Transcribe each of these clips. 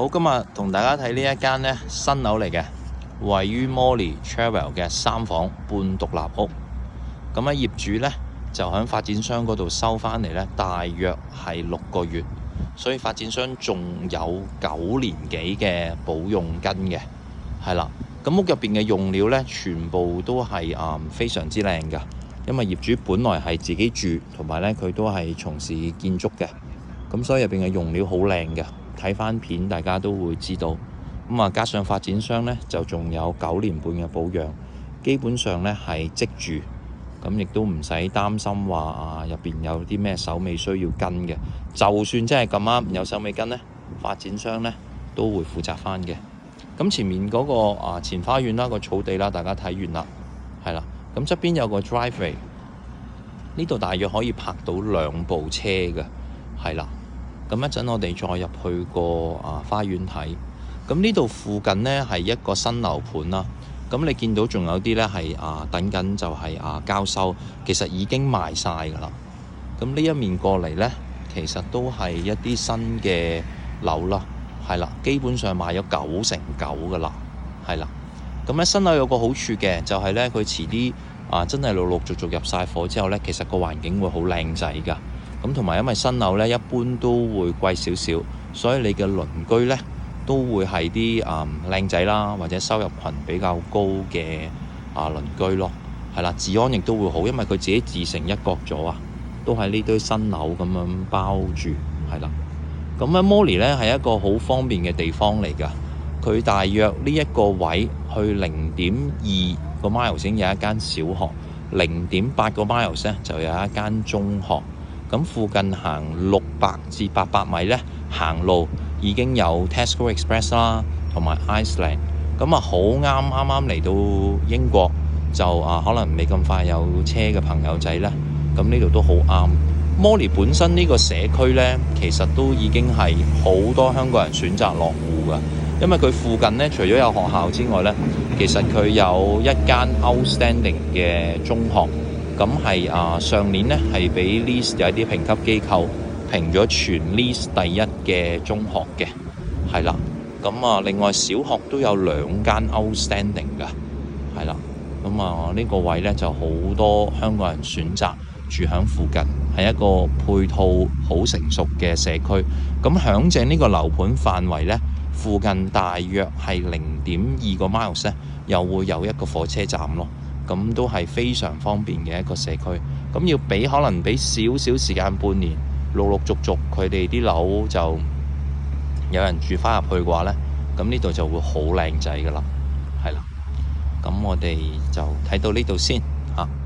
好，今日同大家睇呢一間呢新樓嚟嘅，位於 Morley Cherwell 嘅3房半獨立屋。咁業主呢就喺發展商嗰度收翻嚟呢，大約係6個月，所以發展商仲有9年幾嘅保用金嘅，係啦。咁屋入邊嘅用料呢，全部都係非常之靚㗎，因為業主本來係自己住，同埋呢佢都係從事建築嘅，咁所以入邊嘅用料好靚嘅。睇翻片大家都會知道，加上發展商呢，就仲有9年半嘅保養，基本上呢係即住，咁亦都唔使擔心話入邊有啲咩手尾需要跟嘅。就算真係咁啱有手尾跟呢，發展商呢都會負責翻嘅。咁前面嗰個前花園啦，個草地啦，大家睇完啦，係啦。咁側邊有個 driveway， 呢度大約可以泊到2部車嘅，係啦。咁一陣我哋再入去個花園睇。咁呢度附近呢係一個新樓盤啦。咁你見到仲有啲呢係等緊就係交收，其實已經賣晒㗎啦。咁呢一面過嚟呢，其實都係一啲新嘅樓啦，係啦，基本上賣咗99%㗎啦，係啦。咁咧新樓有個好處嘅，就係呢，佢遲啲真係陸陸續續入晒伙之後呢，其實個環境會好靚仔㗎。咁同埋因為新樓呢一般都會貴少少，所以你嘅鄰居呢都會係啲靚仔啦，或者收入群比較高嘅鄰居咯，係啦，治安亦都會好，因為佢自己自成一角咗都喺呢堆新樓咁樣包住，係啦。咁喺 Morley 呢係一個好方便嘅地方嚟㗎，佢大約呢一個位去0.2個 mile 先有一間小學，0.8個 miles 呢就有一間中學。咁附近行600至800米呢，行路已經有 Tesco Express 啦，同埋 Iceland。咁好啱嚟到英國就可能未咁快有車嘅朋友仔呢，咁呢度都好啱。Morley 本身呢個社區呢，其實都已經係好多香港人選擇落戶㗎，因為佢附近呢，除咗有學校之外呢，其實佢有一間 outstanding 嘅中學。咁係上年呢係俾 Leeds 有一啲評級機構評咗全 Leeds 第一嘅中學嘅，係啦。咁另外小學都有2間 outstanding 㗎，係啦。咁呢個位呢就好多香港人選擇住響附近，係一個配套好成熟嘅社區。咁響正呢個樓盤範圍呢，附近大約係0.2個 miles 呢，又會有一個火車站咯。咁都係非常方便嘅一個社區。咁要可能俾少少時間，半年陸陸續續佢哋啲樓就有人住翻入去嘅話呢，咁呢度就會好靚仔噶啦，係啦。咁我哋就睇到呢度先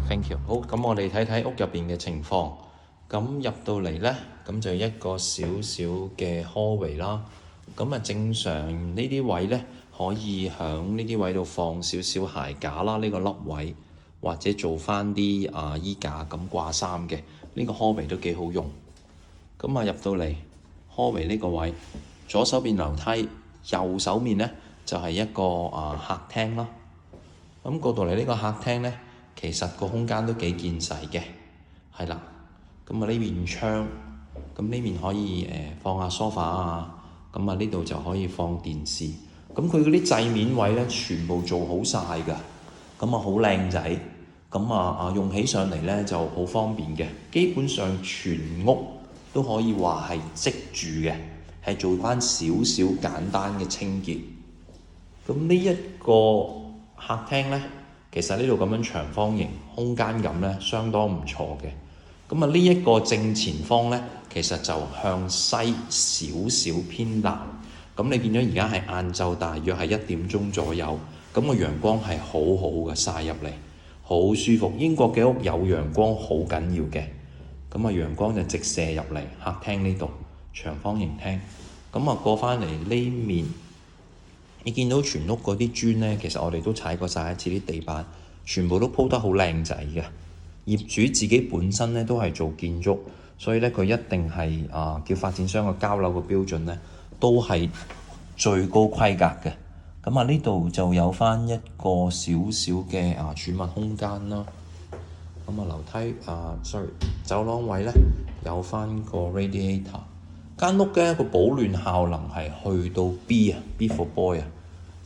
Thank you。好，咁我哋睇睇屋入邊嘅情況。咁入到嚟呢，咁就一個小小嘅 hallway 啦。咁正常呢啲位呢，可以喺呢啲位度放少少鞋架啦，呢個凹位，或者做翻啲衣架咁掛衫嘅，呢個 hallway 都幾好用。咁入到嚟 hallway 呢個位，左手邊樓梯，右手面呢就係一個客廳啦。咁過到嚟呢個客廳呢，其實個空間都幾見使嘅，係啦。咁呢邊窗，咁呢邊可以放下 sofa 咁呢度就可以放電視。咁佢嗰啲製面位呢，全部做好晒㗎，咁好靚仔。咁用起上嚟呢就好方便嘅。基本上全屋都可以話係即住嘅，係做翻少少簡單嘅清潔。咁呢一個客廳呢，其實呢度咁樣長方形，空間感呢相當唔錯嘅。咁呢一個正前方呢，其實就向西少少偏南。咁你見咗而家係晏晝，大約係1點鐘左右。咁個陽光係好好嘅，曬入嚟好舒服。英國嘅屋有陽光好緊要嘅。咁陽光就直射入嚟客廳呢度長方形廳。咁過返嚟呢面，你見到全屋嗰啲磚呢，其實我哋都踩過晒一次，啲地板全部都鋪得好靚仔嘅。業主自己本身呢都係做建築，所以呢，佢一定係叫發展商嘅交樓嘅標準呢都係最高規格嘅。咁呢度就有翻一個少少嘅儲物空間啦。咁樓梯走廊位呢有翻個 radiator。間屋嘅個保暖效能係去到 B for boy 啊，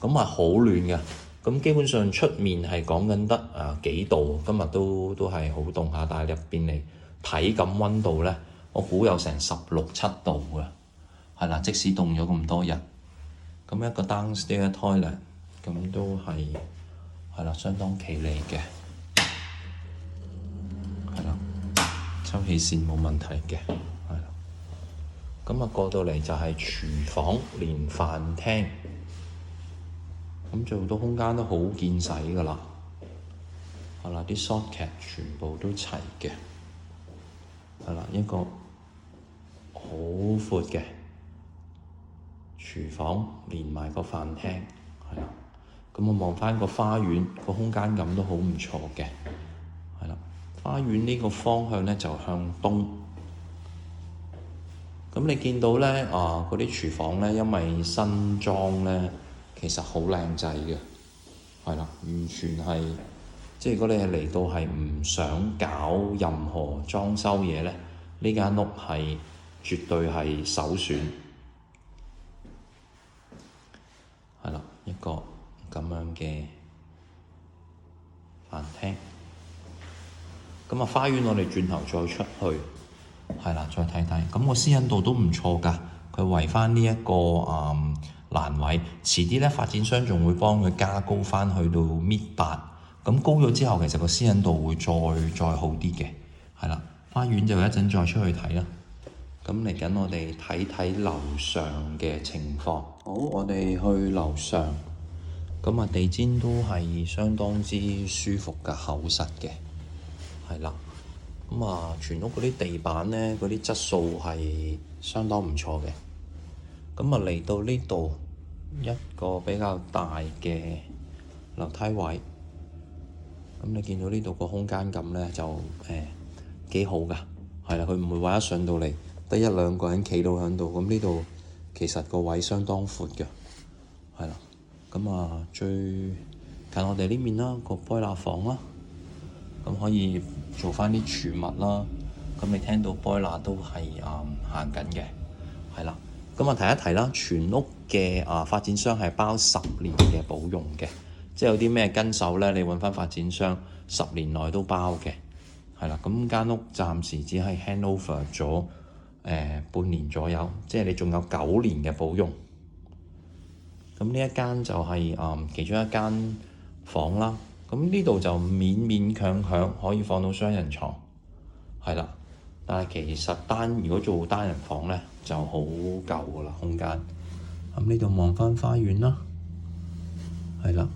咁係好暖嘅。咁基本上出面係講緊得幾度，今日都係好凍下，但係入邊嚟體感溫度咧，我估有成16、17度嘅，係啦。即使凍咗咁多日，咁一個 downstairs toilet 咁都係啦，相當企理嘅，係啦，抽氣扇冇問題嘅，係啦。咁過到嚟就係廚房連飯廳。咁做到空間都好見使㗎啦，係啦，啲 socket 全部都齊嘅，係啦，一個好闊嘅廚房連埋個飯廳，係啦。咁我望返個花園，個空間感都好唔錯嘅，係啦。花園呢個方向咧就向東。咁你見到咧嗰啲廚房咧，因為新裝咧。其實好靚仔嘅，係啦，完全係即係如果你係嚟到係唔想搞任何裝修嘢咧，呢間屋係絕對係首選，係啦，一個咁樣嘅飯廳。咁花園我哋轉頭再出去，係啦，再睇睇。咁個私隱度都唔錯㗎，佢圍返呢一個欄位，遲啲咧發展商仲會幫佢加高返去到1.8，咁高咗之後，其實個私隱度會再好啲嘅，係啦。花園就一陣再出去睇啦。咁嚟緊我哋睇睇樓上嘅情況。好，我哋去樓上，咁地氈都係相當之舒服㗎，厚實嘅，係啦。咁全屋嗰啲地板咧，嗰啲質素係相當唔錯嘅。咁嚟到呢度一個比較大嘅樓梯位，咁你見到呢度個空間感咧就幾好㗎，係啦，佢唔會話一上到嚟得1-2個人企到喺度，咁呢度其實個位相當闊嘅，係啦。咁最近我哋呢面啦，個 boiler 房啦，咁可以做返啲儲物啦。咁你聽到 boiler 都係行緊嘅，係啦。咁提一提啦，全屋嘅發展商係包10年嘅保用嘅，即係有啲咩跟手咧，你揾翻發展商10年內都包嘅，係啦。咁間屋暫時只係 hand over 咗半年左右，即係你仲有9年嘅保用。咁呢一間就係其中一間房啦。咁呢度就勉勉強強可以放到雙人床，係啦。但係其實如果做單人房咧，就好夠㗎啦，空間。咁呢度望返花園啦，係啦。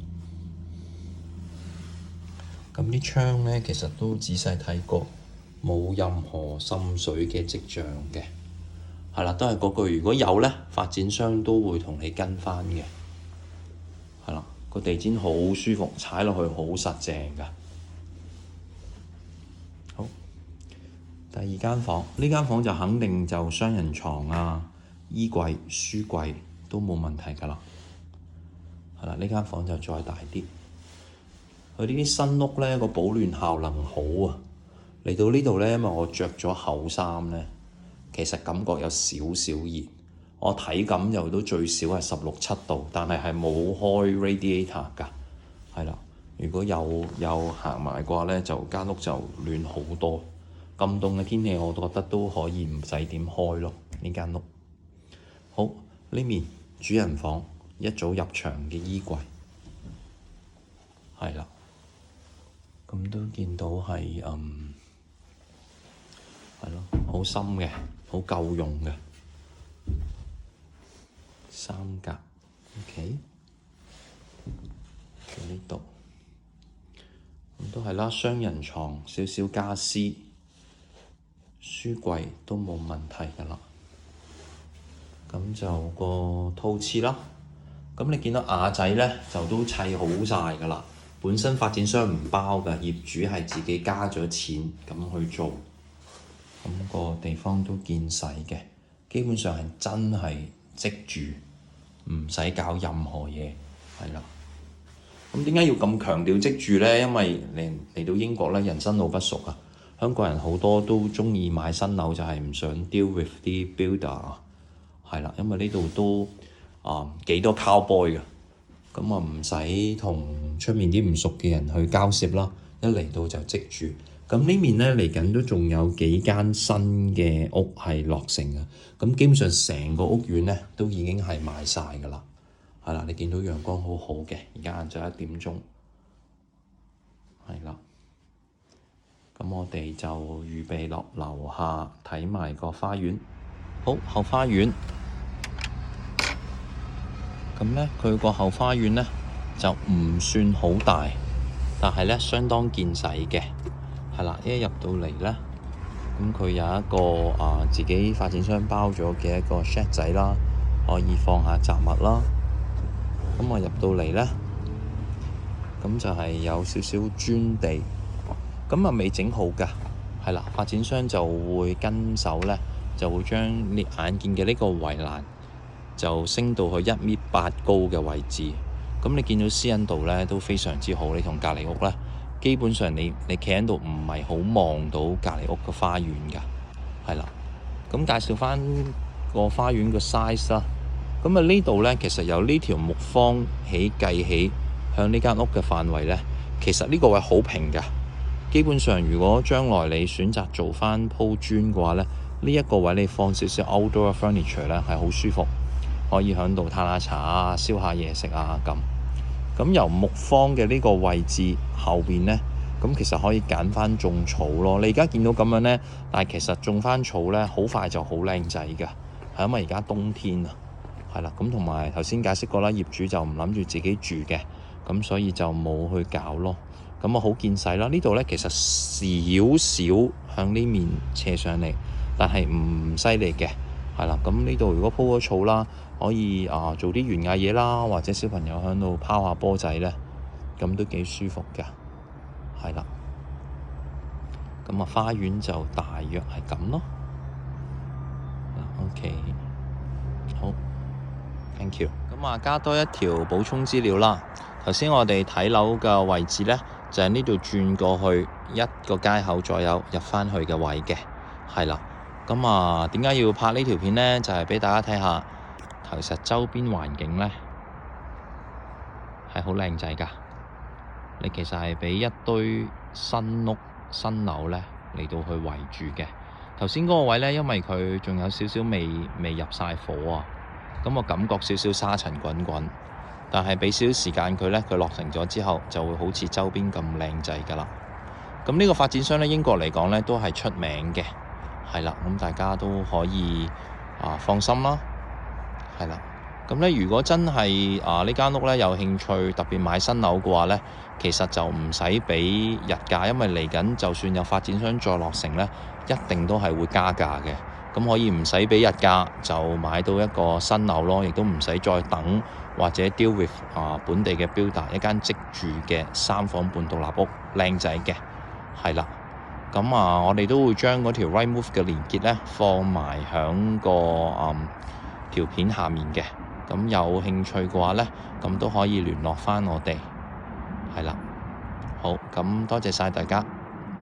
咁啲窗咧，其實都仔細睇過，冇任何滲水嘅跡象嘅，係啦，都係嗰句，如果有咧，發展商都會同你跟返嘅，係啦。個地氈好舒服，踩落去好實淨㗎。好，第二間房，呢間房就肯定就雙人床衣櫃、書櫃都冇問題㗎啦。係啦，呢間房就再大啲。佢呢啲新屋咧，個保暖效能好啊。嚟到呢度咧，因為我着咗厚衫咧，其實感覺有少少熱。我體感又都最少係16、17度，但係冇開 radiator 㗎。係啦，如果有行埋嘅話咧，就間屋就暖好多。咁凍嘅天氣，我覺得都可以唔使點開咯。呢間屋好，呢面主人房一早入場嘅衣櫃，係啦，咁都見到係係咯，好深嘅，好夠用嘅3格 ，OK， 喺呢度咁都係啦，雙人床少少家私，書櫃都冇問題㗎啦。咁就個套廁啦，咁你見到瓦仔咧就都砌好晒㗎啦。本身發展商唔包㗎，業主係自己加咗錢咁去做，咁個地方都見使嘅，基本上係真係即住，唔使搞任何嘢，係啦。咁點解要咁強調即住咧？因為嚟到英國咧，人生路不熟啊。香港人好多都鍾意買新樓，就係唔想 deal with 啲 builder， 係啦，因為呢度都幾多 cowboy 嘅，咁唔使同出面啲唔熟嘅人去交涉啦，一嚟到就即住。咁呢面咧嚟緊都仲有幾間新嘅屋係落成嘅，咁基本上成個屋苑咧都已經係賣晒㗎啦，係啦，你見到陽光好好嘅，而家晏晝1點鐘，係啦，咁我哋就預備落樓下睇埋個花園。好，後花園，咁咧佢個後花園咧就唔算好大，但係咧相當見使嘅。係啦，一入到嚟咧，咁佢有一個自己發展商包咗嘅一個 shed 仔啦，可以放下雜物啦。咁我入到嚟咧，咁就係有少少磚地，咁未整好㗎。係啦，發展商就會跟手咧，就會將你眼見嘅呢個圍欄就升到去1.8米高嘅位置。咁你見到私隱度咧都非常之好，你同隔離屋咧。基本上你企喺度唔係好望到隔離屋嘅花園㗎，係啦。咁介紹返個花園個 size 啦。咁呢度咧，其實由呢條木方計起，向呢間屋嘅範圍咧，其實呢個位好平㗎。基本上如果將來你選擇做返鋪磚嘅話咧，呢一個位你放少少 outdoor furniture 咧係好舒服，可以喺度嘆下茶啊、燒下嘢食啊咁。咁由木方嘅呢個位置後邊呢，咁其實可以揀翻種草咯。你而家見到咁樣呢，但係其實種翻草呢，好快就好靚仔㗎，係因為而家冬天啊，係啦。咁同埋頭先解釋過啦，業主就唔諗住自己住嘅，咁所以就冇去搞咯。咁好見使啦。呢度呢，其實少少向呢面斜上嚟，但係唔犀利嘅，係啦。咁呢度如果鋪咗草啦，可以做啲園藝嘢啦，或者小朋友喺度拋下波仔咧，咁都幾舒服㗎，係啦。咁花園就大約係咁咯。OK， 好 ，thank you。咁加多一條補充資料啦。頭先我哋睇樓嘅位置咧，就係呢度轉過去1個街口左右入返去嘅位嘅，係啦。咁點解要拍呢條片咧？就係俾大家睇下。其實周邊環境呢係好靚仔㗎，你其實係俾一堆新屋新樓呢嚟到去圍住嘅。頭先嗰個位呢，因為佢仲有少少未入晒火啊，咁我感覺少少沙塵滾滾，但係俾少少時間佢呢，佢落成咗之後就會好似周邊咁靚仔㗎啦。咁呢個發展商呢，英國嚟講呢都係出名嘅，係啦，咁大家都可以放心啦。係啦，咁咧如果真係呢間屋咧有興趣特別買新樓嘅話咧，其實就唔使俾日價，因為嚟緊就算有發展商再落成咧，一定都係會加價嘅。咁可以唔使俾日價就買到一個新樓咯，亦都唔使再等或者 deal with 本地嘅 builder， 一間即住嘅3房半獨立屋，靚仔嘅，係啦。咁我哋都會將嗰條 Rightmove 嘅連結咧放埋響個條片下面嘅，咁有興趣嘅話呢，咁都可以聯絡返我哋，係啦，好，咁多謝晒大家。